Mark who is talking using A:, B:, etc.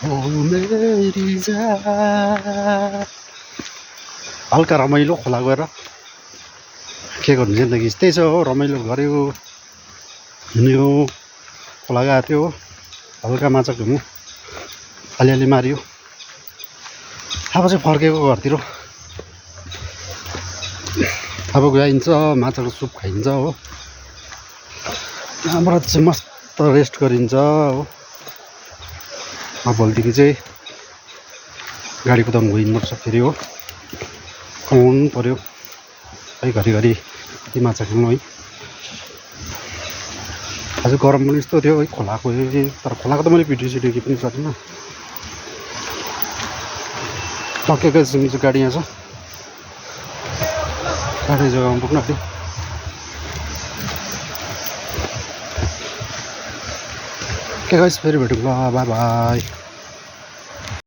A: ओ मेरी जान। हल्का रमाइलो खोला गएर के गर्नु जिन्दगी यस्तै छ हो, रमाइलो गऱ्यो हिँड्यो खोला गएको थियो हल्का माछा घुम्यो अलिअलि मारियो। अब चाहिँ फर्केको घरतिर। अब गइन्छ माछाको सुप खाइन्छ हो, त्यहाँबाट चाहिँ मस्त रेस्ट गरिन्छ हो। अब भोलिदेखि चाहिँ गाडी कुदाउनु गइनुपर्छ फेरि हो, कमाउनु पऱ्यो है घरिघरि कति माछा खानु है। आज गरम पनि यस्तो थियो है खोलाको, तर खोलाको त मैले भिडियो सिडियो केही पनि गरिनँ। टक्कै चाहिँ गाडी यहाँ छ, गाडी जग्गामा पुग्न आँट्यो। के गाइस फेरि भेटौँ ल, बाई बाई।